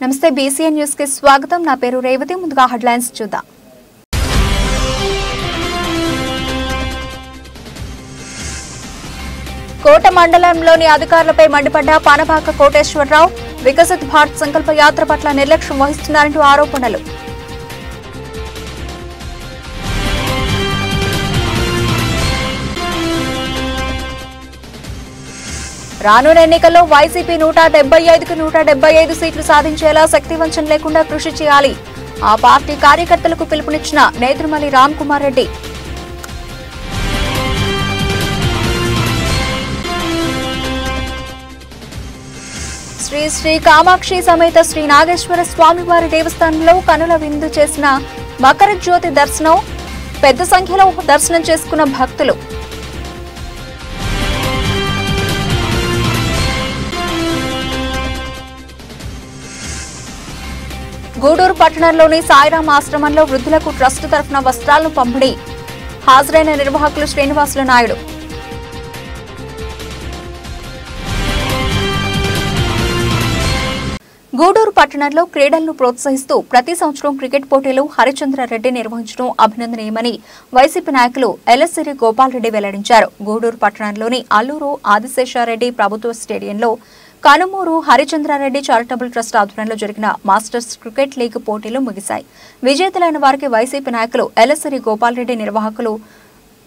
నమస్తే BCN news కి స్వాగతం. నా పేరు రేవతి. ముందుగా హెడ్లైన్స్ చూద్దాం. కోట మండలంలోని అధికారులపై మండిపడ్డ పానపాక కోటేశ్వరరావు. వికసిత్ భారత్ సంకల్ప యాత్ర పట్ల నిర్లక్ష్యం వహిస్తున్నారంటూ ఆరోపణలు. రానున్న ఎన్నికల్లో వైసీపీ 175కు 175 సీట్లు సాధించేలా శక్తివంచన లేకుండా కృషి చేయాలి. ఆ పార్టీ కార్యకర్తలకు పిలుపునిచ్చిన నేదురుమల్లి రామ్ కుమార్ రెడ్డి. శ్రీ శ్రీ కామాక్షి సమేత శ్రీ నాగేశ్వర స్వామివారి దేవస్థానంలో కనుల విందు చేసిన మకర జ్యోతి దర్శనం. పెద్ద సంఖ్యలో దర్శనం చేసుకున్న భక్తులు. గూడూరు పట్టణంలోని సాయిరాం ఆశ్రమంలో వృద్ధులకు ట్రస్ట్ తరఫున వస్త్రాలను పంపిణీ. హాజరైన నిర్వాహకులు శ్రీనివాసులు నాయుడు. గూడూరు పట్టణంలో క్రీడలను ప్రోత్సహిస్తూ ప్రతి సంవత్సరం క్రికెట్ పోటీలు హరిచంద్రారెడ్డి నిర్వహించడం అభినందనీయమని వైసీపీ నాయకులు ఎలసిరి గోపాల్ రెడ్డి వెల్లడించారు. గూడూరు పట్టణంలోని అల్లూరు ఆదిశేషారెడ్డి ప్రభుత్వ స్టేడియంలో కనుమూరు హరిచంద్రారెడ్డి చారిటబుల్ ట్రస్ట్ ఆధ్వర్యంలో జరిగిన మాస్టర్స్ క్రికెట్ లీగ్ పోటీలు ముగిశాయి. విజేతలైన వారికి వైసీపీ నాయకులు ఎలసిరి గోపాల్ రెడ్డి, నిర్వాహకులు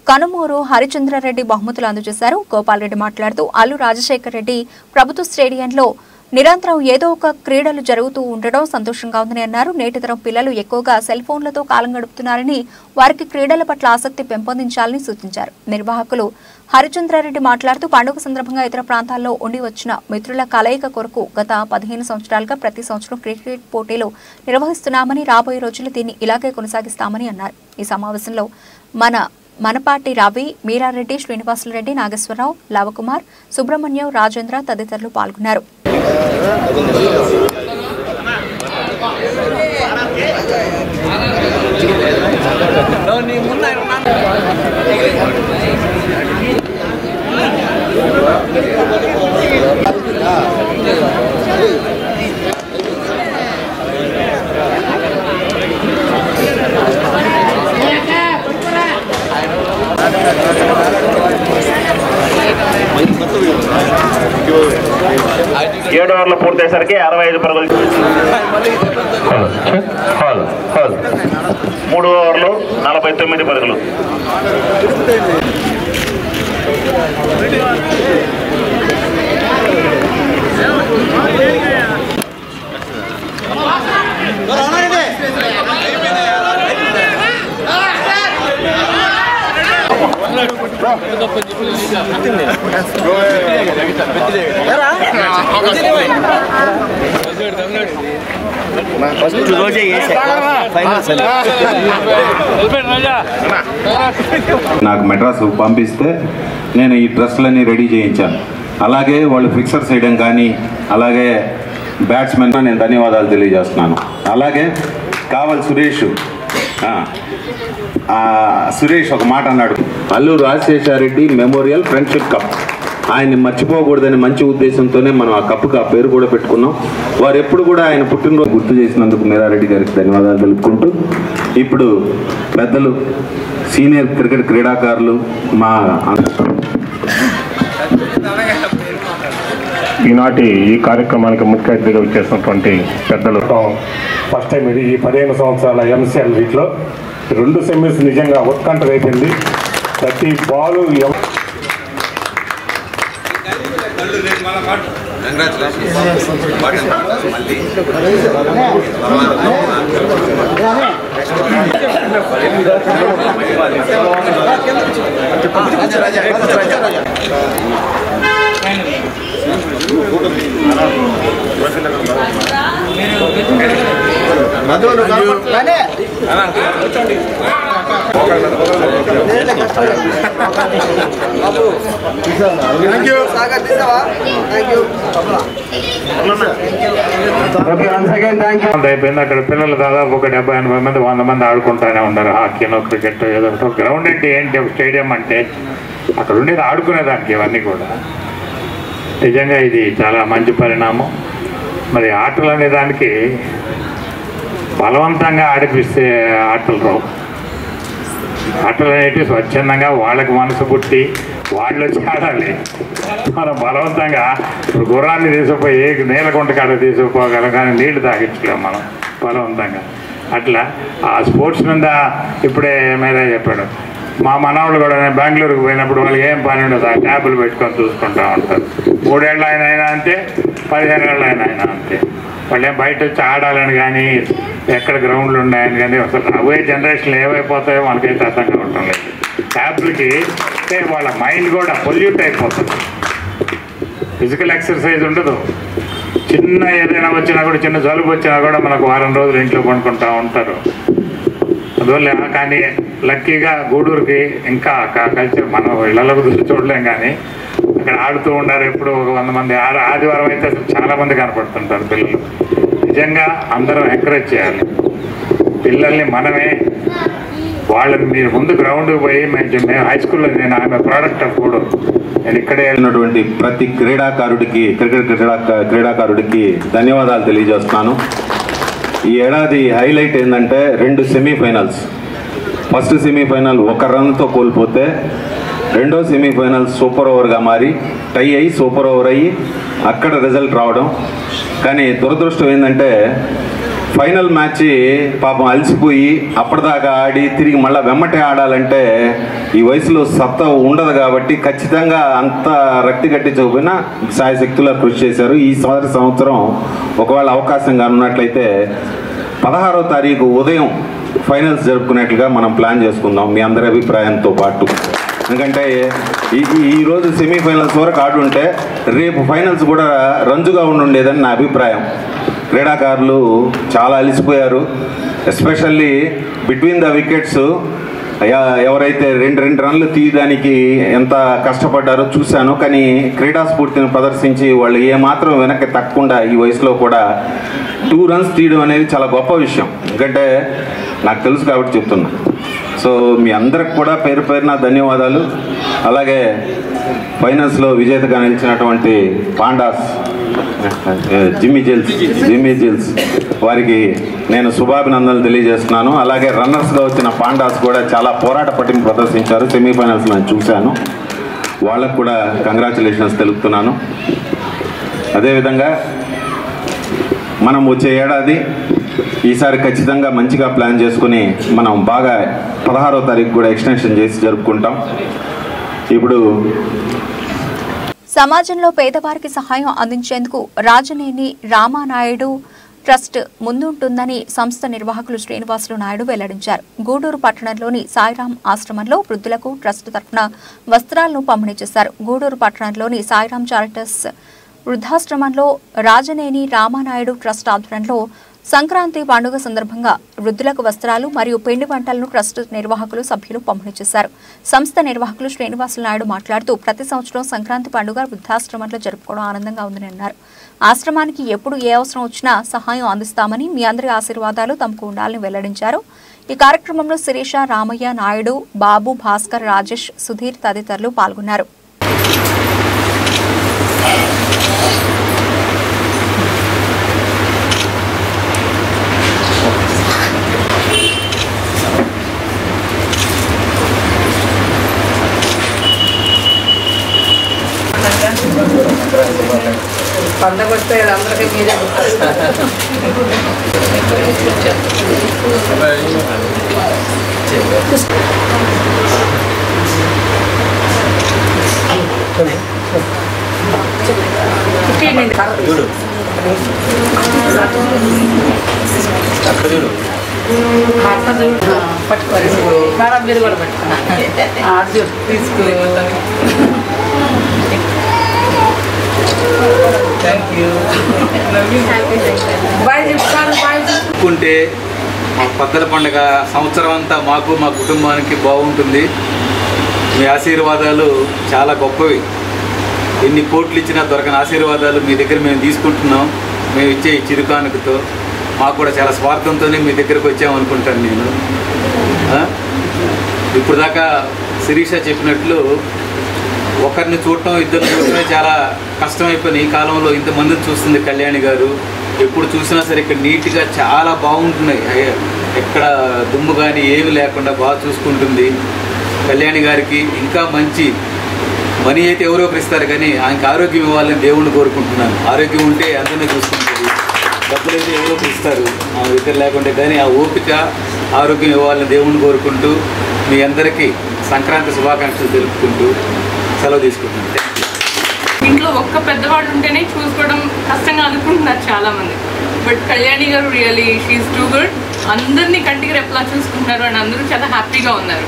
కనుమూరు హరిచంద్రారెడ్డి బహుమతులు అందజేశారు. గోపాల్ రెడ్డి మాట్లాడుతూ అల్లు రాజశేఖర్ రెడ్డి ప్రభుత్వ స్టేడియంలో నిరంతరం ఏదో ఒక క్రీడలు జరుగుతూ ఉండడం సంతోషంగా ఉందని అన్నారు. నేటి తరం పిల్లలు ఎక్కువగా సెల్ ఫోన్లతో కాలం గడుపుతున్నారని, వారికి క్రీడల పట్ల ఆసక్తి పెంపొందించాలని సూచించారు. నిర్వాహకులు హరిచంద్రారెడ్డి మాట్లాడుతూ పండుగ సందర్భంగా ఇతర ప్రాంతాల్లో ఉండి వచ్చిన మిత్రుల కలయిక కొరకు గత 15 సంవత్సరాలుగా ప్రతి సంవత్సరం క్రికెట్ పోటీలు నిర్వహిస్తున్నామని, రాబోయే రోజుల్లో దీన్ని ఇలాగే కొనసాగిస్తామని అన్నారు. ఈ సమావేశంలో మనపాటి రవి, మీరారెడ్డి, శ్రీనివాసులరెడ్డి, నాగేశ్వరరావు, లవకుమార్, సుబ్రహ్మణ్యం, రాజేంద్ర తదితరులు పాల్గొన్నారు. ఏడు ఓవర్లు పూర్తయ్యేసరికి 65 పరుగులు. 3 ఓవర్లు 49 పరుగులు. నాకు మెడ్రాస్ పంపిస్తే నేను ఈ ట్రస్ట్లన్నీ రెడీ చేయించాను. అలాగే వాళ్ళు ఫిక్సర్స్ వేయడం కానీ, అలాగే బ్యాట్స్మెన్ నేను ధన్యవాదాలు తెలియజేస్తున్నాను. అలాగే కావల్ సురేష్ ఒక మాట అన్నాడు, Alluru Rajasekhara Reddy memorial friendship cup. ఆయన్ని మర్చిపోకూడదని మంచి ఉద్దేశంతోనే మనం ఆ కప్పుకి ఆ పేరు కూడా పెట్టుకున్నాం. వారు ఎప్పుడు కూడా ఆయన పుట్టినరోజు గుర్తు చేసినందుకు మీరారెడ్డి గారికి ధన్యవాదాలు తెలుపుకుంటూ, ఇప్పుడు పెద్దలు సీనియర్ క్రికెట్ క్రీడాకారులు మా ఈనాటి ఈ కార్యక్రమానికి ముఖ్య అతిథిగా వచ్చేసినటువంటి పెద్దలు ఫస్ట్ టైం ఇది ఈ 15 సంవత్సరాల ఎంసీఎల్ వీటిలో 2 సెమీస్ నిజంగా ఉత్కంఠ అయిపోయింది. ప్రతి బాలు అయిపోయింది. అక్కడ పిల్లలు దాదాపు ఒక 70-80 మంది 100 మంది ఆడుకుంటానే ఉన్నారు. హాకీనో క్రికెట్ ఏదో ఒకటి. గ్రౌండ్ అంటే ఏంటి, ఒక స్టేడియం అంటే అక్కడ ఉండేది ఆడుకునేదానికి. ఇవన్నీ కూడా నిజంగా ఇది చాలా మంచి పరిణామం. మరి ఆటలు అనే దానికి బలవంతంగా ఆడిపిస్తే ఆటలు రావు. ఆటలు అనేవి స్వచ్ఛందంగా వాళ్ళకి మనసు పుట్టి వాళ్ళు వచ్చి ఆడాలి. మనం బలవంతంగా ఇప్పుడు గుర్రాన్ని తీసుకుపోయి నీలకుంట కాడ తీసుకుపోగలం, కానీ నీళ్లు తాగించలేము మనం బలవంతంగా. అట్లా ఆ స్పోర్ట్స్ మీద ఇప్పుడే మీద చెప్పాడు. మా మనవాళ్ళు కూడా నేను బెంగళూరుకు పోయినప్పుడు వాళ్ళకి ఏం పని ఉండదు, ఆ ట్యాబులు పెట్టుకొని చూసుకుంటూ ఉంటారు. 3 ఏళ్ళ అయినా అంతే, 15 ఏళ్ళ అయినా అంతే. వాళ్ళు ఏం బయట వచ్చి ఆడాలని కానీ ఎక్కడ గ్రౌండ్లు ఉన్నాయని కానీ అసలు రాబోయే జనరేషన్లు ఏమైపోతాయో మనకైతే అర్థం కావటం లేదు. ట్యాబ్లకి వాళ్ళ మైండ్ కూడా పొల్యూట్ అయిపోతుంది, ఫిజికల్ ఎక్సర్సైజ్ ఉండదు. చిన్న ఏదైనా వచ్చినా కూడా, చిన్న జలుబు వచ్చినా కూడా మనకు వారం రోజులు ఇంట్లో పండుకుంటూ ఉంటారు. అందువల్ల కానీ లక్కీగా గూడూరుకి ఇంకా కల్చర్ మనం ఇళ్లలో చూడలేం, కానీ అక్కడ ఆడుతూ ఉంటారు ఎప్పుడు ఒక 100 మంది. ఆదివారం అయితే అసలు చాలామంది కనపడుతుంటారు పిల్లలు. నిజంగా అందరం ఎంకరేజ్ చేయాలి పిల్లల్ని. మనమే వాళ్ళని మీరు ముందు గ్రౌండ్కి పోయి మేము హై స్కూల్లో నేను ఆమె ప్రోడక్ట్ ఆఫ్ గూడూరు, నేను ఇక్కడే ఉన్నటువంటి ప్రతి క్రీడాకారుడికి, క్రీడాకారుడికి ధన్యవాదాలు తెలియజేస్తున్నాను. ఈ ఏడాది హైలైట్ ఏంటంటే 2 సెమీఫైనల్స్. ఫస్ట్ సెమీఫైనల్ 1 రన్తో కోల్పోతే రెండో సెమీఫైనల్ సూపర్ ఓవర్గా మారి టై అయ్యి సూపర్ ఓవర్ అయ్యి అక్కడ రిజల్ట్ రావడం. కానీ దురదృష్టం ఏంటంటే ఫైనల్ మ్యాచ్ పాపం అలసిపోయి అప్పటిదాకా ఆడి తిరిగి మళ్ళీ వెమ్మటే ఆడాలంటే ఈ వయసులో సత్తా ఉండదు. కాబట్టి ఖచ్చితంగా అంత రక్తి కట్టించకపోయినా సాయశక్తులా కృషి చేశారు. ఈ సంవత్సరం ఒకవేళ అవకాశంగా ఉన్నట్లయితే 16వ తారీఖు ఉదయం ఫైనల్స్ జరుపుకునేట్లుగా మనం ప్లాన్ చేసుకుందాం మీ అందరి అభిప్రాయంతో పాటు. ఎందుకంటే ఈరోజు సెమీఫైనల్స్ వరకు ఆడుంటే రేపు ఫైనల్స్ కూడా రంజుగా ఉండేదని నా అభిప్రాయం. క్రీడాకారులు చాలా అలసిపోయారు. ఎస్పెషల్లీ బిట్వీన్ ద వికెట్స్ ఎవరైతే 2 రన్లు తీయడానికి ఎంత కష్టపడ్డారో చూశాను. కానీ క్రీడా స్ఫూర్తిని ప్రదర్శించి వాళ్ళు ఏమాత్రం వెనక్కి తగ్గకుండా ఈ వయసులో కూడా 2 రన్స్ తీయడం అనేది చాలా గొప్ప విషయం. ఎందుకంటే నాకు తెలుసు కాబట్టి చెప్తున్నా. సో మీ అందరికి కూడా పేరు పేరున ధన్యవాదాలు. అలాగే ఫైనల్స్లో విజేతగా నిలిచినటువంటి పాండాస్ జిమ్మీ జిల్స్ వారికి నేను శుభాభినందనలు తెలియజేస్తున్నాను. అలాగే రన్నర్స్గా వచ్చిన పాండాస్ కూడా చాలా పోరాట పట్టింపు ప్రదర్శించారు. సెమీఫైనల్స్ నేను చూశాను. వాళ్ళకు కూడా కంగ్రాచులేషన్స్ తెలుపుతున్నాను. అదేవిధంగా మనం వచ్చే ఏడాది ఈసారి ఖచ్చితంగా మంచిగా ప్లాన్ చేసుకుని మనం బాగా 16వ తారీఖు కూడా ఎక్స్టెన్షన్ చేసి జరుపుకుంటాం. ఇప్పుడు సమాజంలో పేదవారికి సహాయం అందించేందుకు రాజనేని రామానాయుడు ట్రస్ట్ ముందుంటుందని సంస్థ నిర్వాహకులు శ్రీనివాసులు నాయుడు వెల్లడించారు. గూడూరు పట్టణంలోని సాయిరాం ఆశ్రమంలో వృద్ధులకు ట్రస్ట్ తరఫున వస్త్రాలను పంపిణీ చేశారు. గూడూరు పట్టణంలోని సాయిరాం చారిటర్స్ వృద్ధాశ్రమంలో రాజనేని రామానాయుడు ట్రస్ట్ ఆధ్వర్యంలో సంక్రాంతి పండుగ సందర్భంగా వృద్ధులకు వస్త్రాలు మరియు పిండి వంటలను ట్రస్ట్ నిర్వాహకులు సభ్యులు పంపిణీ చేశారు. సంస్థ నిర్వాహకులు శ్రీనివాసులు నాయుడు మాట్లాడుతూ ప్రతి సంవత్సరం సంక్రాంతి పండుగ వృద్ధాశ్రమంలో జరుపుకోవడం ఆనందంగా ఉందని అన్నారు. ఆశ్రమానికి ఎప్పుడు ఏ అవసరం వచ్చినా సహాయం అందిస్తామని, మీ అందరి ఆశీర్వాదాలు తమకు ఉండాలని వెల్లడించారు. ఈ కార్యక్రమంలో శిరీష, రామయ్య, నాయుడు, బాబు, భాస్కర్, రాజేష్, సుధీర్ తదితరులు పాల్గొన్నారు. పండగ వస్తే అందరికీ మీరే పట్టుకోవాలి మేడం, మీరు కూడా పట్టుకున్నా తీసుకో. అనుకుంటే పద్దల పండుగ సంవత్సరం అంతా మాకు మా కుటుంబానికి బాగుంటుంది. మీ ఆశీర్వాదాలు చాలా గొప్పవి. ఎన్ని కోట్లు ఇచ్చినా దొరకని ఆశీర్వాదాలు మీ దగ్గర మేము తీసుకుంటున్నాం. మేము ఇచ్చే ఈ చిరుకానుకతో మాకు కూడా చాలా స్వార్థంతోనే మీ దగ్గరకు వచ్చామనుకుంటాను నేను. ఇప్పుడు దాకా శిరీష చెప్పినట్లు ఒకరిని చూడటం ఇద్దరిని చూడటమే చాలా కష్టమైపోయింది. ఈ కాలంలో ఇంతమందిని చూస్తుంది కళ్యాణి గారు. ఎప్పుడు చూసినా సరే ఇక్కడ నీట్గా చాలా బాగుంటున్నాయి. ఎక్కడ దుమ్ము కానీ ఏమి లేకుండా బాగా చూసుకుంటుంది. కళ్యాణి గారికి ఇంకా మంచి మనీ అయితే ఎవరో ఒకరు ఇస్తారు కానీ ఆయనకి ఆరోగ్యం ఇవ్వాలని దేవుణ్ణి కోరుకుంటున్నాను. ఆరోగ్యం ఉంటే అందరినీ చూసుకుంటుంది. డబ్బులు అయితే ఎవరో ఒకరు ఇస్తారు ఆ దగ్గర లేకుంటే, కానీ ఆ ఓపిక ఆరోగ్యం ఇవ్వాలని దేవుణ్ణి కోరుకుంటూ మీ అందరికీ సంక్రాంతి శుభాకాంక్షలు తెలుపుకుంటూ సెలవు తీసుకుంటున్నాను. ఇంట్లో ఒక్క పెద్దవాడు ఉంటేనే చూసుకోవడం కష్టంగా అనుకుంటున్నారు చాలామంది. బట్ కళ్యాణి గారు రియలీ షీఈస్ టూ గుడ్. అందరినీ కంటికి రెప్పలా చూసుకుంటున్నారు అండ్ అందరూ చాలా హ్యాపీగా ఉన్నారు.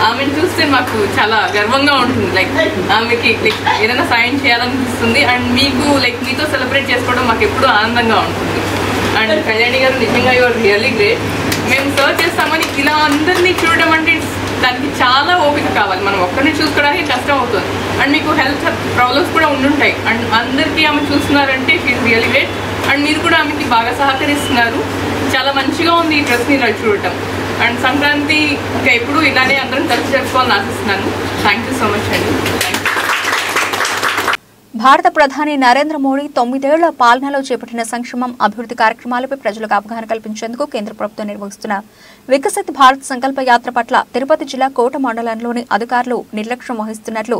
ఆమెను చూస్తే మాకు చాలా గర్వంగా ఉంటుంది. లైక్ ఆమెకి ఏదైనా సాయం చేయాలనిపిస్తుంది అండ్ మీకు మీతో సెలబ్రేట్ చేసుకోవడం మాకు ఎప్పుడూ ఆనందంగా ఉంటుంది. అండ్ కళ్యాణి గారు నిజంగా యువర్ రియల్లీ గ్రేట్. మేము సర్చ్ చేస్తామని ఇలా అందరినీ చూడడం అంటే దానికి చాలా ఓపిక కావాలి. మనం ఒక్కరిని చూసుకోవడానికి కష్టం అవుతుంది అండ్ మీకు హెల్త్ ప్రాబ్లమ్స్ కూడా ఉండుంటాయి. అండ్ అందరికీ ఆమె చూస్తున్నారంటే షీఈస్ రియల్లీ గ్రేట్. అండ్ మీరు కూడా ఆమెకి బాగా సహకరిస్తున్నారు. చాలా మంచిగా ఉంది ఈ డ్రెస్ని ఇలా చూడటం. అండ్ సంక్రాంతి ఇంకా ఎప్పుడు ఇలానే అందరం కలిసి జరుపుకోవాలని ఆశిస్తున్నాను. థ్యాంక్ యూ సో మచ్ అండి. భారత ప్రధాని నరేంద్ర మోడీ 9 ఏళ్ల పాలనలో చేపట్టిన సంక్షేమం అభివృద్ధి కార్యక్రమాలపై ప్రజలకు అవగాహన కల్పించేందుకు కేంద్ర ప్రభుత్వం నిర్వహిస్తున్న వికసిత్ భారత్ సంకల్ప యాత్ర పట్ల తిరుపతి జిల్లా కోట మండలంలోని అధికారులు నిర్లక్ష్యం వహిస్తున్నట్లు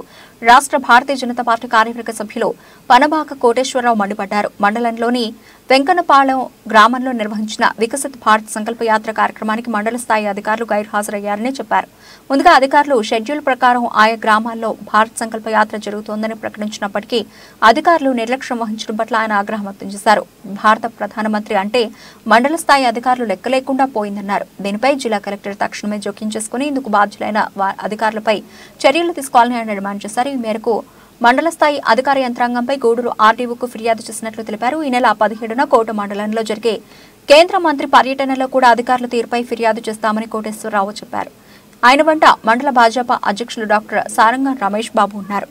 రాష్ట్ర భారతీయ జనతా పార్టీ కార్యవర్గ సభ్యులు పనబాక కోటేశ్వరరావు మండిపడ్డారు. మండలంలోని వెంకన్నపాలెం గ్రామంలో నిర్వహించిన వికసిత్ భారత్ సంకల్ప యాత్ర కార్యక్రమానికి మండల స్థాయి అధికారులు గైర్హాజరయ్యారని చెప్పారు. ముందుగా అధికారులు షెడ్యూల్ ప్రకారం ఆయా గ్రామాల్లో భారత్ సంకల్ప యాత్ర జరుగుతోందని ప్రకటించినప్పటికీ అధికారులు నిర్లక్ష్యం వహించడం పట్ల ఆయన ఆగ్రహం వ్యక్తం చేశారు. భారత ప్రధానమంత్రి అంటే మండల స్థాయి అధికారులు లెక్క లేకుండా పోయిందన్నారు. దీనిపై జిల్లా కలెక్టర్ తక్షణమే జోక్యం చేసుకుని ఇందుకు బాధ్యులైన అధికారులపై చర్యలు తీసుకోవాలని ఆయన డిమాండ్ చేశారు. ఈ మేరకు మండల స్థాయి అధికార యంత్రాంగంపై గూడూరు ఆర్డీఓకు ఫిర్యాదు చేసినట్లు తెలిపారు. ఈ నెల 17న కోట మండలంలో జరిగే కేంద్ర మంత్రి పర్యటనలో కూడా అధికారుల తీరుపై ఫిర్యాదు చేస్తామని కోటేశ్వరరావు చెప్పారు. ఆయన వెంట మండల భాజపా అధ్యక్షులు డాక్టర్ సారంగం రమేష్ బాబు ఉన్నారు.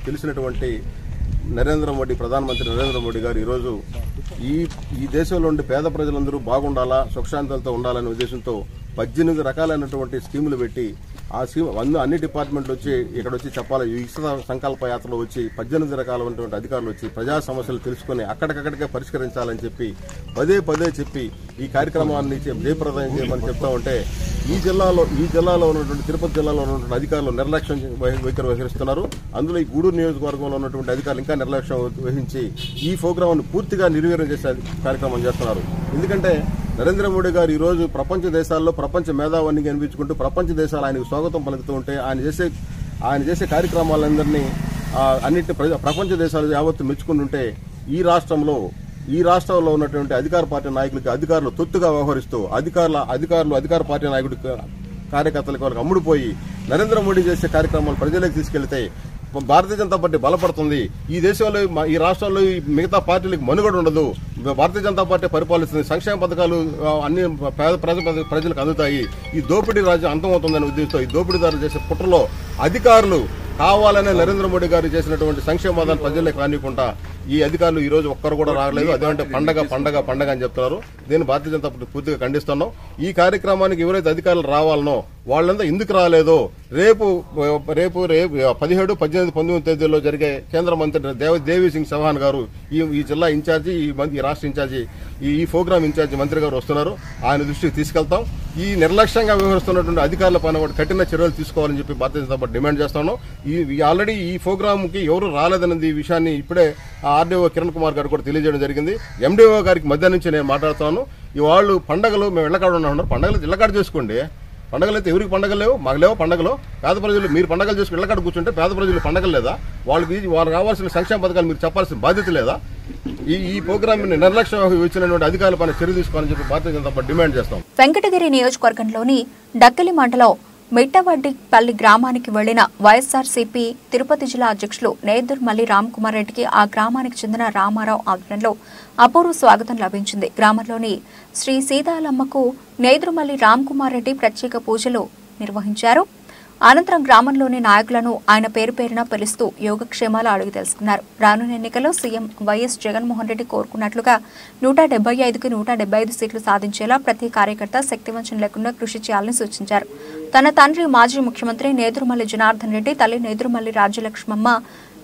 తెలిసినటువంటి ప్రధానమంత్రి నరేంద్ర మోడీ గారు ఈరోజు ఈ దేశంలో ఉండే పేద ప్రజలందరూ బాగుండాలా, సుఖశాంతులతో ఉండాలనే ఉద్దేశంతో 18 రకాలైనటువంటి స్కీములు పెట్టి ఆ స్కీమ్ అన్ని డిపార్ట్మెంట్లు వచ్చి ఇక్కడ వచ్చి చెప్పాలి. ఈ సంకల్ప యాత్రలో వచ్చి 18 రకాలైనటువంటి అధికారులు వచ్చి ప్రజా సమస్యలు తెలుసుకుని అక్కడికక్కడికే పరిష్కరించాలని చెప్పి పదే చెప్పి ఈ కార్యక్రమాన్ని జయప్రదం చేయమని చెప్తా ఉంటే ఈ జిల్లాలో ఉన్నటువంటి తిరుపతి జిల్లాలో ఉన్నటువంటి అధికారులు నిర్లక్ష్యం వైఖరి వహిస్తున్నారు. అందులో ఈ గూడూరు నియోజకవర్గంలో ఉన్నటువంటి అధికారులు ఇంకా నిర్లక్ష్యం వహించి ఈ ప్రోగ్రాంను పూర్తిగా నిర్వీర్యం చేసే కార్యక్రమం చేస్తున్నారు. ఎందుకంటే నరేంద్ర మోడీ గారు ఈ రోజు ప్రపంచ దేశాల్లో ప్రపంచ మేధావాన్ని కనిపించుకుంటూ ప్రపంచ దేశాలు ఆయనకు స్వాగతం పలుకుతూ ఉంటే ఆయన చేసే కార్యక్రమాలందరినీ అన్నింటి ప్రపంచ దేశాలు యావత్తు మెచ్చుకుంటుంటే ఈ రాష్ట్రంలో ఉన్నటువంటి అధికార పార్టీ నాయకులకి అధికారులు తొత్తుగా వ్యవహరిస్తూ అధికార పార్టీ నాయకుడి కార్యకర్తలకు వాళ్ళకి అమ్ముడుపోయి నరేంద్ర మోడీ చేసే కార్యక్రమాలు ప్రజలకు తీసుకెళ్తే భారతీయ జనతా పార్టీ బలపడుతుంది. ఈ దేశంలో ఈ రాష్ట్రాల్లో మిగతా పార్టీలకు మనుగడ ఉండదు. భారతీయ జనతా పార్టీ పరిపాలిస్తుంది. సంక్షేమ పథకాలు అన్ని ప్రజలకు అందుతాయి. ఈ దోపిడీ రాజ్యం అంతమవుతుందనే ఉద్దేశంతో ఈ దోపిడీదారులు చేసే కుట్రలో అధికారులు కావాలనే నరేంద్ర మోడీ గారు చేసినటువంటి సంక్షేమ పథకాలు ప్రజలకు రానికుండా ఈ అధికారులు ఈ రోజు ఒక్కరు కూడా రాలేదు. అదేంటే పండగ అని చెప్తున్నారు. దీన్ని భారతీయ జనతా పార్టీ పూర్తిగా ఖండిస్తున్నాం. ఈ కార్యక్రమానికి ఎవరైతే అధికారులు రావాలనో వాళ్ళంతా ఎందుకు రాలేదో రేపు 17, 18, 19 తేదీల్లో జరిగే కేంద్ర మంత్రి దేవి సింగ్ చౌహాన్ గారు ఈ జిల్లా ఇన్ఛార్జి ఈ రాష్ట్ర ఇన్ఛార్జి ఈ ప్రోగ్రామ్ ఇన్ఛార్జి మంత్రి గారు వస్తున్నారు. ఆయన దృష్టికి తీసుకెళ్తాం. ఈ నిర్లక్ష్యంగా వ్యవహరిస్తున్నటువంటి అధికారుల పైన కఠిన చర్యలు తీసుకోవాలని చెప్పి భారతీయ జనతా పార్టీ డిమాండ్ చేస్తున్నాం. ఆల్రెడీ ఈ ప్రోగ్రామ్ కి ఎవరు రాలేదన్నది విషయాన్ని ఇప్పుడే ఆర్డీఓ కిరణ్ కుమార్ గారు కూడా తెలియజేయడం జరిగింది. ఎండీఓ గారికి మధ్య నుంచి నేను మాట్లాడుతాను. వాళ్ళు పండగలు మేము ఇళ్లకాడ ఉన్నారు, పండగలు ఇళ్లకాడ చేసుకోండి. పండగలు అయితే ఎవరికి పండగలు లేవు, మాకు లేవు పండగలు. పేద ప్రజలు మీరు పండగలు చేసుకుని ఇళ్లకాడ కూర్చుంటే పేద ప్రజలు పండగలు లేదా? వాళ్ళకి కావాల్సిన సంక్షేమ పథకాలు మీరు చెప్పాల్సిన బాధ్యత లేదా? ఈ ప్రోగ్రామ్ నిర్లక్ష్యం ఇచ్చినటువంటి అధికారుల పైన చర్య తీసుకోవాలని చెప్పి భారతీయ జనతా పార్టీ డిమాండ్ చేస్తాం. వెంకటగిరి నియోజకవర్గంలోని డక్కిలి మండలం మిట్టవడ్డిపల్లి గ్రామానికి వెళ్లిన వైఎస్ఆర్సీపీ తిరుపతి జిల్లా అధ్యక్షులు నేదుర్మల్లి రామ్కుమార్ రెడ్డికి ఆ గ్రామానికి చెందిన రామారావు ఆధ్వర్యంలో అపూర్వ స్వాగతం లభించింది. గ్రామంలోని శ్రీ సీతాలమ్మకు నేదుర్మల్లి రామ్కుమార్ రెడ్డి ప్రత్యేక పూజలు నిర్వహించారు. అనంతరం గ్రామంలోని నాయకులను ఆయన పేరున పిలుస్తూ యోగక్షేమాలు అడిగి తెలుసుకున్నారు. రానున్న ఎన్నికల్లో సీఎం వైఎస్ జగన్మోహన్ రెడ్డి కోరుకున్నట్లుగా 175కి 175 సీట్లు సాధించేలా ప్రతి కార్యకర్త శక్తివంచన లేకుండా కృషి చేయాలని సూచించారు. తన తండ్రి మాజీ ముఖ్యమంత్రి నేదురుమల్లి జనార్దన్ రెడ్డి, తల్లి నేదురుమల్లి రాజ్యలక్ష్మమ్మ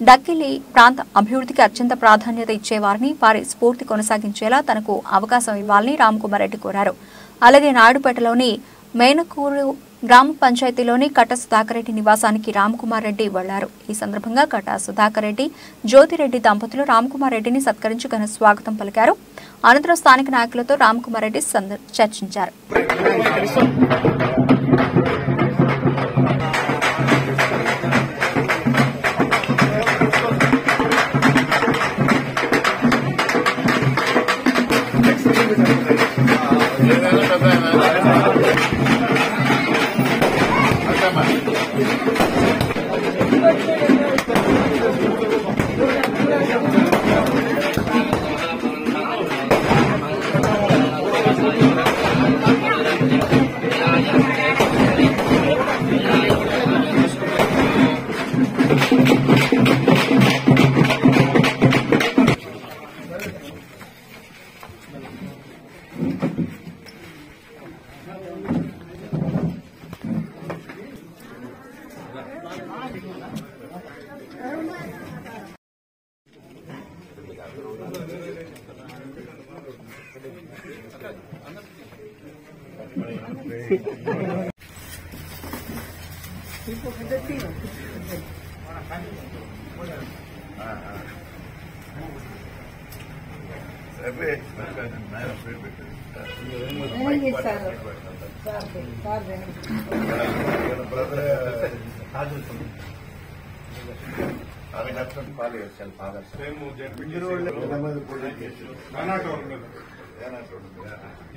డక్కిలి ప్రాంత అభివృద్ధికి అత్యంత ప్రాధాన్యత ఇచ్చేవారని, వారి స్ఫూర్తి కొనసాగించేలా తనకు అవకాశం ఇవ్వాలని రామ్కుమార్ రెడ్డి కోరారు. అలాగే నాయుడుపేటలోని మేనకూరు గ్రామ పంచాయతీలోని కట్ట సుధాకర్ రెడ్డి నివాసానికి రామ్కుమార్ రెడ్డి వెళ్లారు. ఈ సందర్భంగా కట్ట సుధాకర్ రెడ్డి, జ్యోతిరెడ్డి దంపతులు రామ్కుమార్ రెడ్డిని సత్కరించి ఘన స్వాగతం పలికారు. అనంతరం స్థానిక నాయకులతో రామ్కుమార్ రెడ్డి చర్చించారు.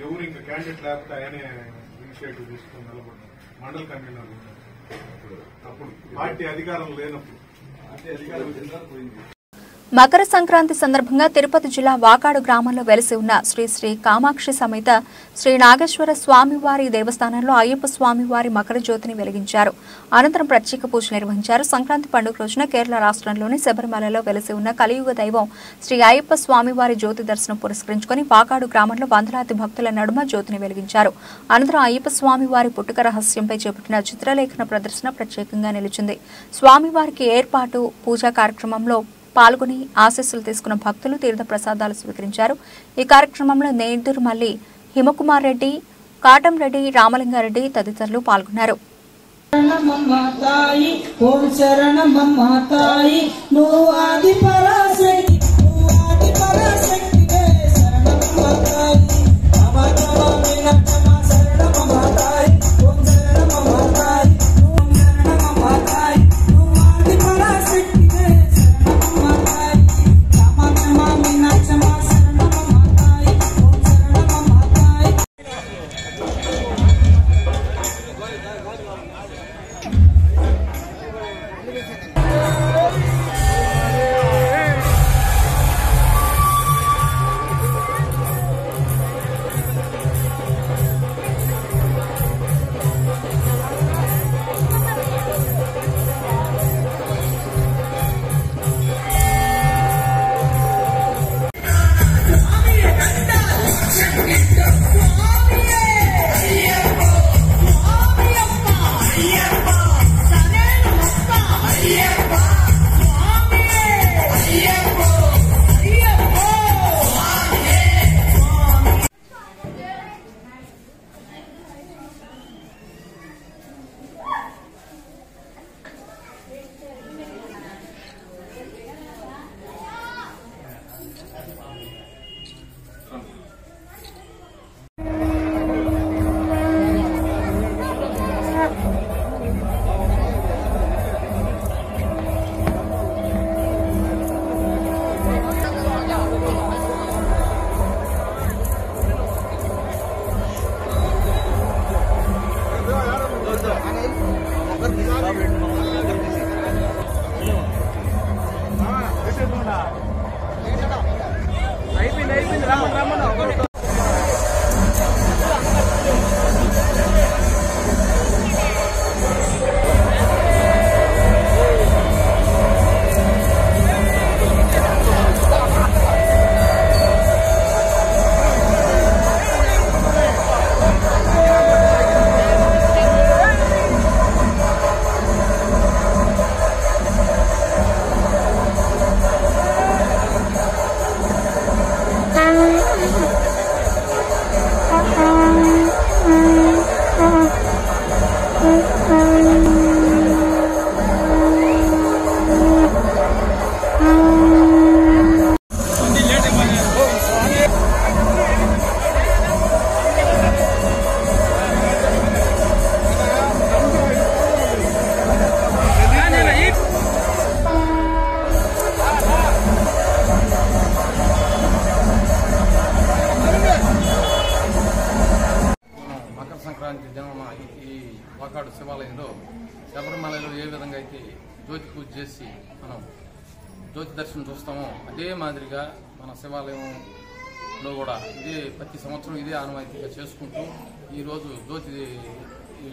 ఎవరు ఇంకా క్యాండిడేట్ లేకపోతే ఆయనే ఇనిషియేటివ్ తీసుకుని నిలబడ్డారు. మండల కన్వీనర్ అప్పుడు పార్టీ అధికారం లేనప్పుడు మకర సంక్రాంతి సందర్భంగా తిరుపతి జిల్లా వాకాడు గ్రామంలో వెలిసి ఉన్న శ్రీ శ్రీ కామాక్షి సమేత శ్రీ నాగేశ్వర స్వామివారి దేవస్థానంలో అయ్యప్ప స్వామివారి మకర జ్యోతిని వెలిగించారు. అనంతరం ప్రత్యేక పూజలు నిర్వహించారు. సంక్రాంతి పండుగ రోజున కేరళ రాష్ట్రంలోని శబరిమలలో వెలిసి ఉన్న కలియుగ దైవం శ్రీ అయ్యప్ప స్వామివారి జ్యోతి దర్శనం పురస్కరించుకుని వాకాడు గ్రామంలో వందలాది భక్తుల నడుమ జ్యోతిని వెలిగించారు. అనంతరం అయ్యప్ప స్వామివారి పుట్టుక రహస్యంపై చేపట్టిన చిత్రలేఖన ప్రదర్శన ప్రత్యేకంగా నిలిచింది. స్వామివారికి ఏర్పాటు పూజా కార్యక్రమంలో పాల్గొని ఆశీస్సులు తీసుకున్న భక్తులు తీర్థ ప్రసాదాలు స్వీకరించారు. ఈ కార్యక్రమంలో నేదురుమల్లి హిమకుమార్ రెడ్డి, కాటంరెడ్డి, రామలింగారెడ్డి తదితరులు పాల్గొన్నారు. ములక్కాడు శివాలయంలో శబరిమలలో ఏ విధంగా అయితే జ్యోతి పూజ చేసి మనం జ్యోతి దర్శనం చూస్తామో అదే మాదిరిగా మన శివాలయంలో కూడా ప్రతి సంవత్సరం ఇదే ఆనవాయితీగా చేసుకుంటూ ఈరోజు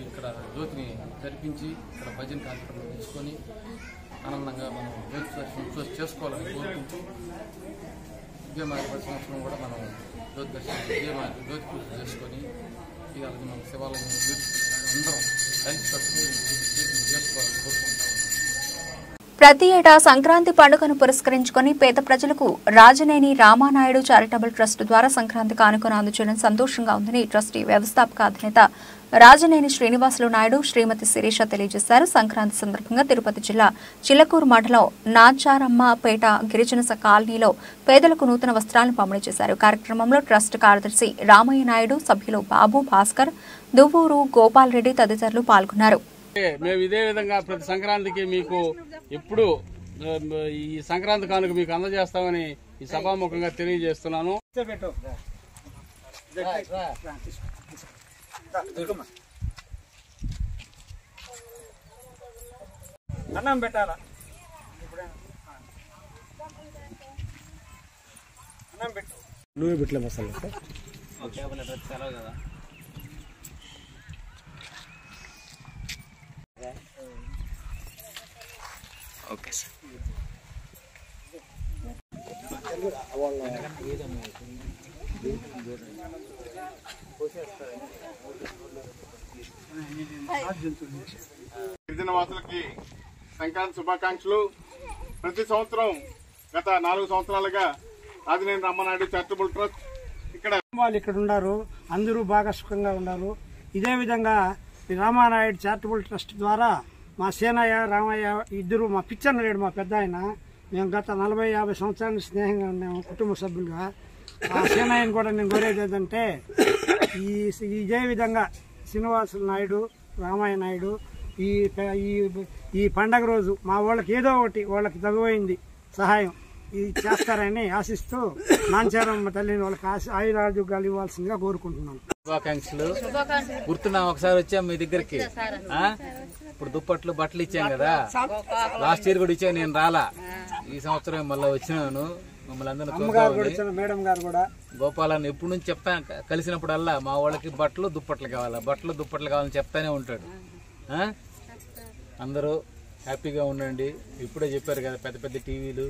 ఇక్కడ జ్యోతిని జరిపించి ఇక్కడ భజన కార్యక్రమం తీసుకొని ఆనందంగా మనం జ్యోతి దర్శనం చేసుకోవాలని కోరుకుంటూ ఇదే మాదిరి ప్రతి సంవత్సరం కూడా మనం జ్యోతి దర్శనం ఇదే మాదిరి జ్యోతి పూజ చేసుకొని ఇవాళ మన శివాలయం అందరం కలిసి కట్టుకుని చేసుకోవాలని కోరుకుంటాం. ప్రతి ఏటా సంక్రాంతి పండుగను పురస్కరించుకుని పేద ప్రజలకు రాజనేని రామానాయుడు చారిటబుల్ ట్రస్ట్ ద్వారా సంక్రాంతి కానుకను అందజేయడం సంతోషంగా ఉందని ట్రస్టీ వ్యవస్థాపక అధినేత రాజనేని శ్రీనివాసులు నాయుడు శ్రీమతి శిరీష తెలియజేశారు. సంక్రాంతి సందర్భంగా తిరుపతి జిల్లా చిల్లకూరు మండలం నాచారమ్మపేట గిరిజన కాలనీలో పేదలకు నూతన వస్త్రాలను పంపిణీ చేశారు. కార్యక్రమంలో ట్రస్ట్ కార్యదర్శి రామయ్య నాయుడు, సభ్యులు బాబు, భాస్కర్, దువ్వూరు గోపాల్ రెడ్డి తదితరులు పాల్గొన్నారు. మేము ఇదే విధంగా ప్రతి సంక్రాంతికి మీకు ఎప్పుడు ఈ సంక్రాంతి కానుక మీకు అందజేస్తామని ఈ సభాముఖంగా తెలియజేస్తున్నాను. అన్నం పెట్టాలా అన్నం పెట్టు నువ్వే పెట్టలే మసాలా కదా. Okay sir. గిరిజన వాసులకి సంక్రాంతి శుభాకాంక్షలు. ప్రతి సంవత్సరం గత 4 సంవత్సరాలుగా రాజనేని రామానాయుడు చారిటబుల్ ట్రస్ట్ వాళ్ళు ఇక్కడ ఉన్నారు, అందరూ బాగా సుఖంగా ఉన్నారు. ఇదే విధంగా రామానాయుడు చారిటబుల్ ట్రస్ట్ ద్వారా మా సేనయ్య రామయ్య ఇద్దరు, మా పిచ్చన్న లేడు మా పెద్ద ఆయన, మేము గత 40-50 సంవత్సరాల స్నేహంగా ఉన్నాము కుటుంబ సభ్యులుగా. ఆ సేనయ్యను కూడా నేను కోరేది ఏంటంటే ఇదే విధంగా శ్రీనివాసులు నాయుడు, రామయ్య నాయుడు ఈ పండగ రోజు మా వాళ్ళకి ఏదో ఒకటి వాళ్ళకి తగువైంది సహాయం ఇది చేస్తారని ఆశిస్తూ నాంచారమ్మ తల్లిని వాళ్ళకి ఆయురారోగ్యాలు ఇవ్వాల్సిందిగా కోరుకుంటున్నాను. శుభాకాంక్షలు. గుర్తున్నాం ఒకసారి వచ్చాం మీ దగ్గరికి, ఇప్పుడు దుప్పట్లు బట్టలు ఇచ్చాం కదా, లాస్ట్ ఇయర్ కూడా ఇచ్చాను, నేను రాలా, ఈ సంవత్సరం మళ్ళీ వచ్చినాను. మమ్మల్ని అందరూ మేడం గారు కూడా గోపాలని ఎప్పటి నుంచి చెప్తాను, కలిసినప్పుడల్లా మా వాళ్ళకి బట్టలు దుప్పట్లు కావాలని చెప్తానే ఉంటాడు. అందరూ హ్యాపీగా ఉండండి. ఇప్పుడే చెప్పారు కదా, పెద్ద పెద్ద టీవీలు,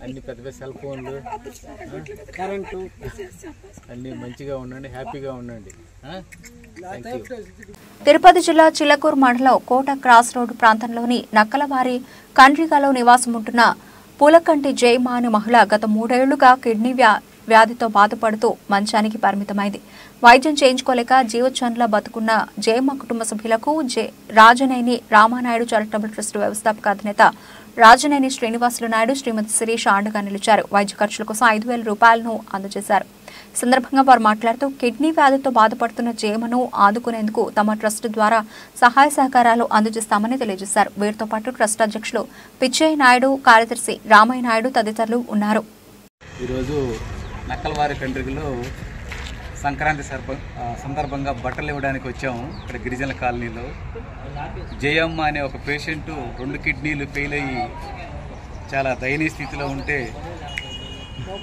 అన్ని పెద్ద పెద్ద సెల్ ఫోన్లు, కరెంటు అన్ని మంచిగా ఉండండి, హ్యాపీగా ఉండండి. తిరుపతి జిల్లా చిల్లకూరు మండలం కోట క్రాస్ రోడ్డు ప్రాంతంలోని నక్కలవారి కండ్రిగలో నివాసం ఉంటున్న పూలకంటి జయమా అనే మహిళ గత 3 ఏళ్లుగా కిడ్నీ వ్యాధితో బాధపడుతూ మంచానికి పరిమితమైంది. వైద్యం చేయించుకోలేక జీవచండ్ల బతుకున్న జయమ్మ కుటుంబ సభ్యులకు రాజనేని రామానాయుడు చారిటబుల్ ట్రస్ట్ వ్యవస్థాపక అధినేత రాజనేని శ్రీనివాసులు నాయుడు, శ్రీమతి శిరీష అండగా నిలిచారు. వైద్య ఖర్చుల కోసం 5,000 రూపాయలను అందజేశారు. సందర్భంగా వారు మాట్లాడుతూ కిడ్నీ వ్యాధితో బాధపడుతున్న జయమ్మను ఆదుకునేందుకు తమ ట్రస్ట్ ద్వారా సహాయ సహకారాలు అందజేస్తామని తెలియజేశారు. వీరితో పాటు ట్రస్ట్ అధ్యక్షులు పిచ్చయ్య నాయుడు, కార్యదర్శి రామయ్య నాయుడు తదితరులు ఉన్నారు. ఈరోజు నక్కలవారి కండ్రిగలో సంక్రాంతి సందర్భంగా బట్టలు ఇవ్వడానికి వచ్చాము. ఇక్కడ గిరిజన కాలనీలో జయమ్మ అనే ఒక పేషెంట్ 2 కిడ్నీలు ఫెయిల్ అయ్యి చాలా దయనీయ స్థితిలో ఉంటే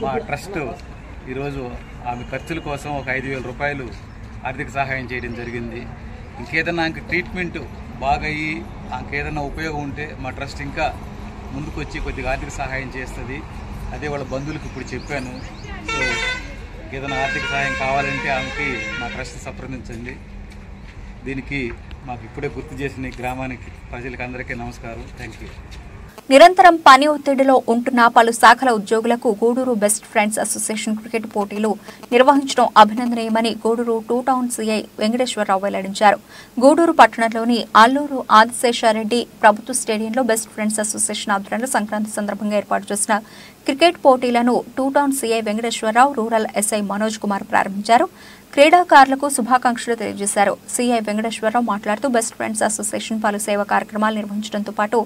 మా ట్రస్ట్ ఈరోజు ఆమె ఖర్చుల కోసం ఒక 5,000 రూపాయలు ఆర్థిక సహాయం చేయడం జరిగింది. ఇంకేదన్నా ఆమెకి ట్రీట్మెంట్ బాగా అయ్యి ఆమెకేదన్నా ఉపయోగం ఉంటే మా ట్రస్ట్ ఇంకా ముందుకు వచ్చి కొద్దిగా ఆర్థిక సహాయం చేస్తుంది. అదే వాళ్ళ బంధువులకు ఇప్పుడు చెప్పాను. సో ఏదైనా ఆర్థిక సహాయం కావాలంటే ఆమెకి మా ట్రస్ట్ సంప్రదించండి. దీనికి మాకు ఇప్పుడే గుర్తు చేసిన ఈ గ్రామానికి ప్రజలకు అందరికీ నమస్కారం. Thank you. నిరంతరం పని ఒత్తిడిలో ఉంటున్న పలు శాఖల ఉద్యోగులకు Gudur best friends association cricket పోటీలు నిర్వహించడం అభినందనీయమని గూడూరు 2 టౌన్ సీఐ వెంకటేశ్వరరావు వెల్లడించారు. గూడూరు పట్టణంలోని అల్లూరు ఆదిశేషారెడ్డి ప్రభుత్వ స్టేడియంలో బెస్ట్ ఫ్రెండ్స్ అసోసియేషన్ ఆధ్వర్యంలో సంక్రాంతి సందర్భంగా ఏర్పాటు చేసిన క్రికెట్ పోటీలను 2 town CI Venkateswara Rao, rural SI Manoj Kumar ప్రారంభించారు. క్రీడాకారులకు శుభాకాంక్షలు తెలియజేశారు. సిఐ వెంకటేశ్వరరావు మాట్లాడుతూ బెస్ట్ ఫ్రెండ్స్ అసోసియేషన్ పలు సేవా కార్యక్రమాలు నిర్వహించడంతో పాటు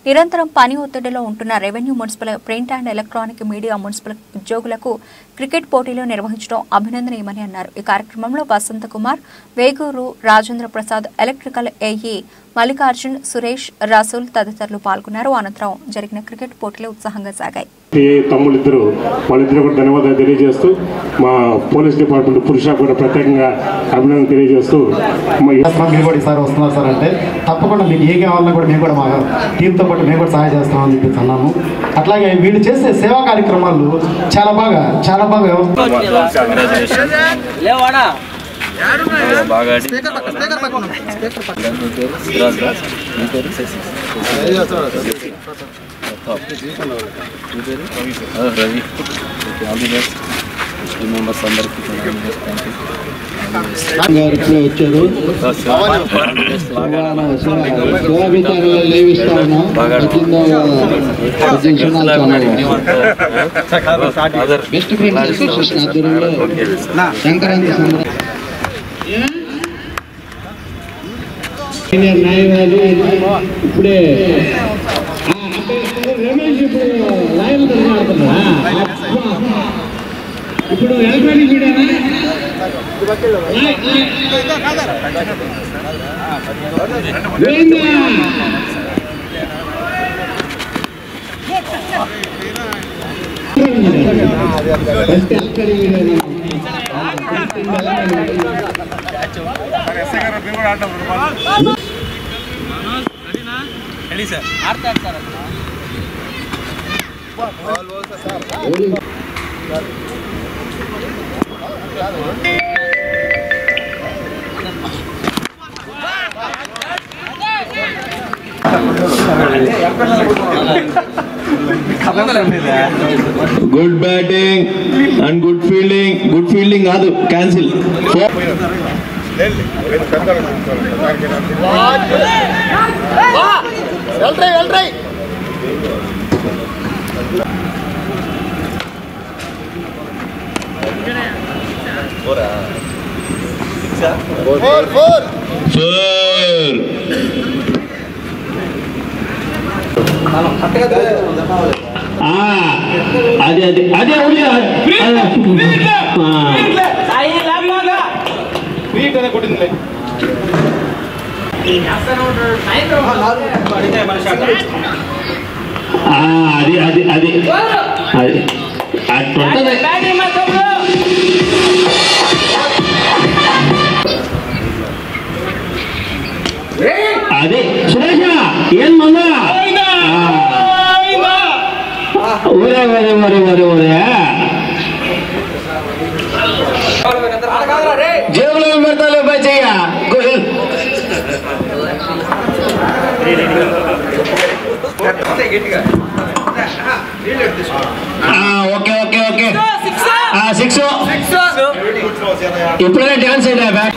నిరంతరం పని ఒత్తిడిలో ఉంటున్న revenue, municipal, print and electronic media, municipal ఉద్యోగులకు క్రికెట్ పోటీలు నిర్వహించడం అభినందనీయమని అన్నారు. ఈ కార్యక్రమంలో వసంత కుమార్, వేగూరు రాజేంద్ర ప్రసాద్, ఎలక్ట్రికల్ ఏఈ మల్లికార్జున్, సురేష్, రసూల్ తదితరులు పాల్గొన్నారు. అనంతరం జరిగిన క్రికెట్ పోటీలు ఉత్సాహంగా సాగాయి. తమ్ముళ్ళిద్దరూ వాళ్ళిద్దరూ కూడా ధన్యవాదాలు తెలియజేస్తూ మా పోలీస్ డిపార్ట్మెంట్ పురుష కూడా ప్రత్యేకంగా అభినందన తెలియజేస్తూ మీరు కూడా ఈసారి వస్తున్నారు సార్ అంటే తప్పకుండా మీకు ఏ కావాలన్నా కూడా మేము కూడా మా టీంతో పాటు మేము కూడా సహాయం చేస్తామని చెప్పి అన్నాము. అట్లాగే వీళ్ళు చేసే సేవా కార్యక్రమాలు చాలా బాగా Ravi all the best members అందరికీ వచ్చారు. బెస్ట్ ఫ్రెండ్స్ అసోసియేషన్ ఆధ్వర్యంలో సంక్రాంతి సీనియర్ న్యాయవాది ఇప్పుడే రమేష్ ఇప్పుడు లైవ్ ఇప్పుడు ఎలక్ట్రానిక్ మీడియానా good batting and good fielding కాదు క్యాన్సిల్. అదే అదే అదే అది అది అది అట్లుంటది. అదే సురేష ఏం మందా ఊరే ఊరే ఊరే ఊరే ఊరే జేబులో పెడతాలే పై చెయ్య. ఓకే ఓకే ఓకే 6 ఇప్పుడే డాన్స్ అయ్యా బ్యాక్.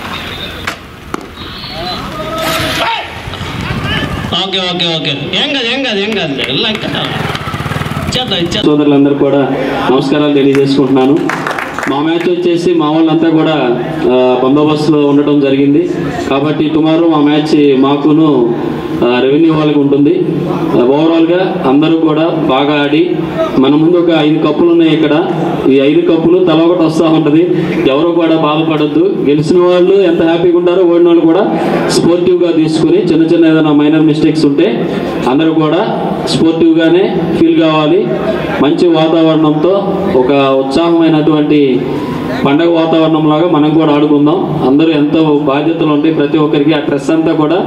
ఓకే ఓకే ఓకే ఏం కాదు సోదరులందరూ కూడా నమస్కారాలు తెలియజేసుకుంటున్నాను. మా మ్యాచ్ వచ్చేసి మా వాళ్ళంతా కూడా బందోబస్తులో ఉండటం జరిగింది కాబట్టి టుమారో మా మ్యాచ్ మాకును రెవెన్యూ వాళ్ళకి ఉంటుంది. ఓవరాల్గా అందరూ కూడా బాగా ఆడి మన ముందు ఒక 5 కప్పులు ఉన్నాయి. ఇక్కడ ఈ 5 కప్పులు తల ఒకటి వస్తూ ఉంటుంది. ఎవరు కూడా బాధపడద్దు. గెలిచిన వాళ్ళు ఎంత హ్యాపీగా ఉంటారో ఓడిన వాళ్ళు కూడా స్పోర్టివ్గా తీసుకుని చిన్న ఏదైనా మైనర్ మిస్టేక్స్ ఉంటే అందరూ కూడా స్పోర్టివ్గానే ఫీల్ కావాలి. మంచి వాతావరణంతో ఒక ఉత్సాహమైనటువంటి పండగ వాతావరణం లాగా మనం కూడా ఆడుకుందాం. అందరూ ఎంతో బాధ్యతలు ఉంటాయి. ప్రతి ఒక్కరికి ఆ స్ట్రెస్ అంతా కూడా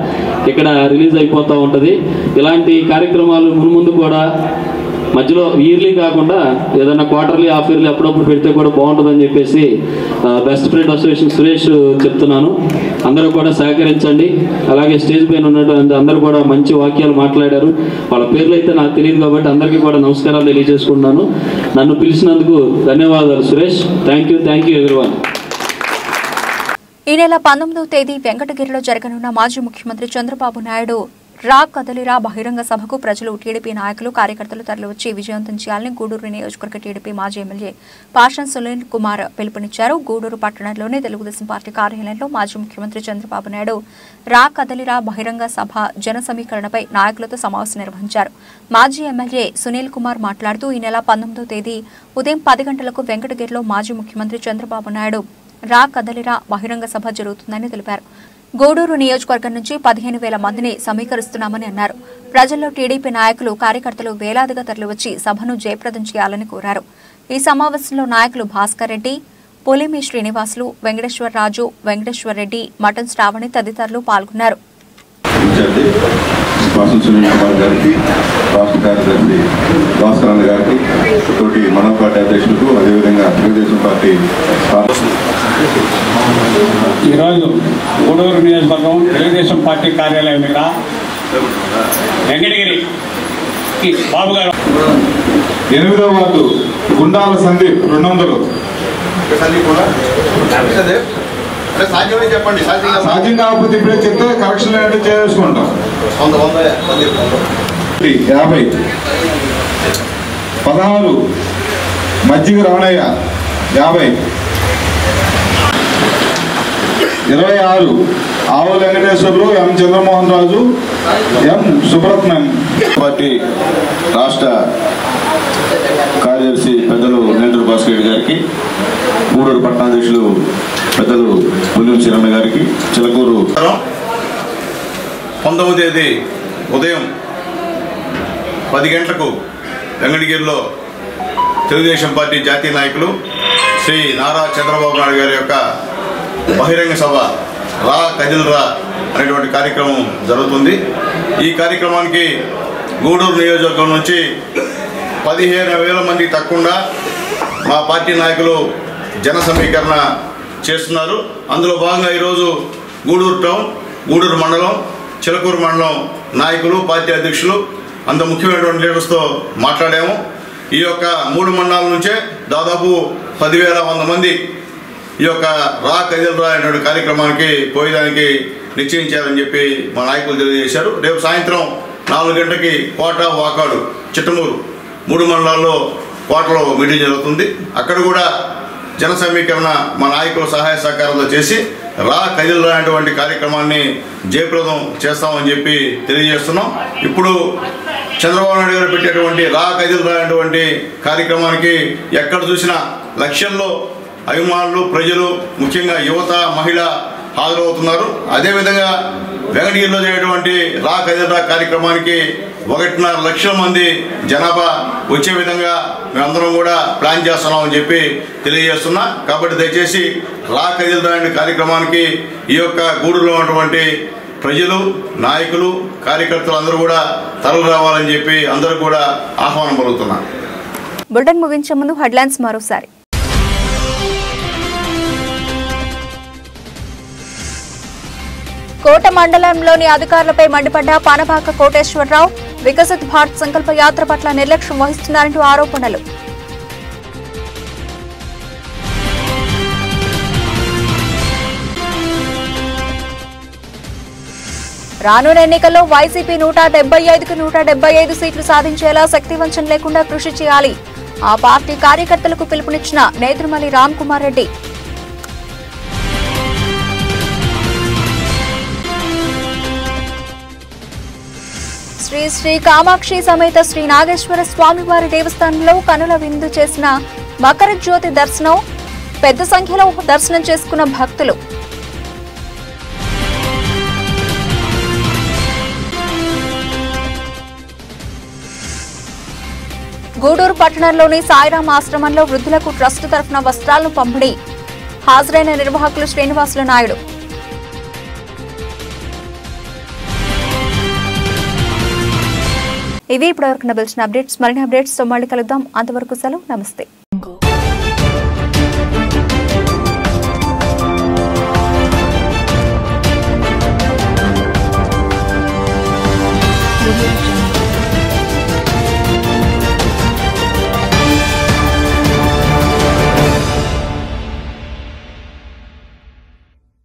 ఇక్కడ రిలీజ్ అయిపోతూ ఉంటుంది. ఇలాంటి కార్యక్రమాలు మున్ముందు కూడా మధ్యలో ఇయర్లీ కాకుండా ఏదైనా క్వార్టర్లీ, హాఫ్ ఇయర్లీ అప్పుడప్పుడు పెడితే కూడా బాగుంటుందని చెప్పేసి బెస్ట్ ఫ్రెండ్ అసోసియేషన్ సురేష్ చెప్తున్నాను. అందరూ కూడా సహకరించండి. అలాగే స్టేజ్ పైన ఉన్నటువంటి అందరూ కూడా మంచి వాక్యాలు మాట్లాడారు. వాళ్ళ పేర్లు అయితే నాకు తెలియదు కాబట్టి అందరికీ కూడా నమస్కారాలు తెలియజేసుకుంటున్నాను. నన్ను పిలిచినందుకు ధన్యవాదాలు సురేష్. Thank you everyone. ఈ నెల 19వ తేదీ వెంకటగిరిలో జరగనున్న మాజీ ముఖ్యమంత్రి చంద్రబాబు నాయుడు రా కదలిరా బహిరంగ సభకు ప్రజలు టీడీపీ నాయకులు కార్యకర్తలు తరలివచ్చి విజయవంతం చేయాలని గూడూరు నియోజకవర్గ టీడీపీ మాజీ ఎమ్మెల్యే పాషం సునీల్ కుమార్ పిలుపునిచ్చారు. గూడూరు పట్టణంలోని తెలుగుదేశం పార్టీ కార్యాలయంలో మాజీ ముఖ్యమంత్రి చంద్రబాబు నాయుడు రా కదలిరా బహిరంగ సభ జన సమీకరణపై నాయకులతో సమావేశం నిర్వహించారు. మాజీ ఎమ్మెల్యే సునీల్ కుమార్ మాట్లాడుతూ ఈ నెల 19వ తేదీ ఉదయం 10 గంటలకు వెంకటగిరిలో మాజీ ముఖ్యమంత్రి చంద్రబాబు నాయుడు రా కదలిరా బహిరంగ సభ జరుగుతుందని తెలిపారు. గూడూరు నియోజకవర్గం నుంచి 15,000 మందిని సమీకరిస్తున్నామని అన్నారు. ప్రజల్లో టీడీపీ నాయకులు కార్యకర్తలు వేలాదిగా తరలివచ్చి సభను జయప్రదం చేయాలని కోరారు. ఈ సమావేశంలో నాయకులు భాస్కర్ రెడ్డి, పొలిమి శ్రీనివాసులు, వెంకటేశ్వరరాజు, వెంకటేశ్వర రెడ్డి, మటన్ శ్రావణి తదితరులు పాల్గొన్నారు. ఈరోజు గూడూరు నియోజకవర్గం తెలుగుదేశం పార్టీ కార్యాలయం దగ్గర వెంకటగిరి బాబు గారు 8వ వార్డు గుండాల సందీప్ 200 చెప్పండి. సాధ్యం కాకపోతే ఇప్పుడే చెప్తే కరెక్షన్ ఏంటో చేసుకుంటాం. 50 16 మజ్జిగ రమణయ్య 50 26 ఆవుల వెంకటేశ్వర్లు, ఎం చంద్రమోహన్ రాజు, ఎం సుబ్రత్నం. పార్టీ రాష్ట్ర కార్యదర్శి పెద్దలు నేంద్ర భాస్కర్ గారికి, గూడూరు పట్టణాధ్యక్షులు పెద్దలు పుల్యం శ్రీరమణ గారికి, చిలకూరు 19వ తేదీ ఉదయం 10 గంటలకు వెంకటగిరిలో తెలుగుదేశం పార్టీ జాతీయ నాయకులు శ్రీ నారా చంద్రబాబు నాయుడు గారి యొక్క బహిరంగ సభ రా కదిల్రా అనేటువంటి కార్యక్రమం జరుగుతుంది. ఈ కార్యక్రమానికి గూడూరు నియోజకవర్గం నుంచి 15,000 మందికి తక్కువగా మా పార్టీ నాయకులు జన సమీకరణ చేస్తున్నారు. అందులో భాగంగా ఈరోజు గూడూరు టౌన్, గూడూరు మండలం, చిలకూరు మండలం నాయకులు, పార్టీ అధ్యక్షులు అంత ముఖ్యమైనటువంటి లీడర్స్తో మాట్లాడాము. ఈ యొక్క 3 మండలాల నుంచే దాదాపు 10,100 మంది ఈ యొక్క రా కదిల్రా అనేటువంటి కార్యక్రమానికి పోయేదానికి నిశ్చయించారని చెప్పి మా నాయకులు తెలియజేశారు. రేపు సాయంత్రం 4 గంటలకి కోట, వాకాడు, చిట్టమూరు 3 మండలాల్లో కోటలో మీటింగ్ జరుగుతుంది. అక్కడ కూడా జన సమీకరణ మా నాయకుల సహాయ సహకారంతో చేసి రా కదిల్రా అనేటువంటి కార్యక్రమాన్ని జయప్రదం చేస్తామని చెప్పి తెలియజేస్తున్నాం. ఇప్పుడు చంద్రబాబు నాయుడు గారు పెట్టేటువంటి రా కదిల్రా అనేటువంటి కార్యక్రమానికి ఎక్కడ చూసినా లక్షల్లో అభిమానులు, ప్రజలు, ముఖ్యంగా యువత, మహిళ హాజరవుతున్నారు. అదేవిధంగా వెంకటగిరిలో జరిగేటువంటి రా కదిల్రా కార్యక్రమానికి 1.5 లక్షల మంది జనాభా వచ్చే విధంగా మేమందరం కూడా ప్లాన్ చేస్తున్నామని చెప్పి తెలియజేస్తున్నా. కాబట్టి దయచేసి రా కదిల్రా అనే కార్యక్రమానికి ఈ యొక్క గూడూరులో ఉన్నటువంటి ప్రజలు, నాయకులు, కార్యకర్తలు అందరూ కూడా తరలి రావాలని చెప్పి అందరూ కూడా ఆహ్వానం పలుకుతున్నారు. బులెటిన్ ముగించే ముందు హెడ్లైన్స్ మరోసారి. కోట మండలంలోని అధికారులపై మండిపడ్డ పానపాక కోటేశ్వరరావు. వికసిత్ భారత్ సంకల్ప యాత్ర పట్ల నిర్లక్ష్యం వహిస్తున్నారంటూ ఆరోపణలు. రానున్న ఎన్నికల్లో వైసీపీ 175కు 175 సీట్లు సాధించేలా శక్తివంచన లేకుండా కృషి చేయాలి. ఆ పార్టీ కార్యకర్తలకు పిలుపునిచ్చిన నేదురుమల్లి రామ్ కుమార్ రెడ్డి. శ్రీ శ్రీ కామాక్షి సమేత శ్రీ నాగేశ్వర స్వామివారి దేవస్థానంలో కనుల విందు చేసిన మకర జ్యోతి దర్శనం. పెద్ద సంఖ్యలో దర్శనం చేసుకున్న భక్తులు. గూడూరు పట్టణంలోని సాయిరాం ఆశ్రమంలో వృద్ధులకు ట్రస్ట్ తరఫున వస్త్రాలను పంపిణీ. హాజరైన నిర్వాహకులు శ్రీనివాసులు నాయుడు. ఇవి ఇప్పటివరకు లభించిన అప్డేట్స్. మరిన్ని అప్డేట్స్ తో మళ్ళీ కలుద్దాం. అంతవరకు సెలవు. నమస్తే.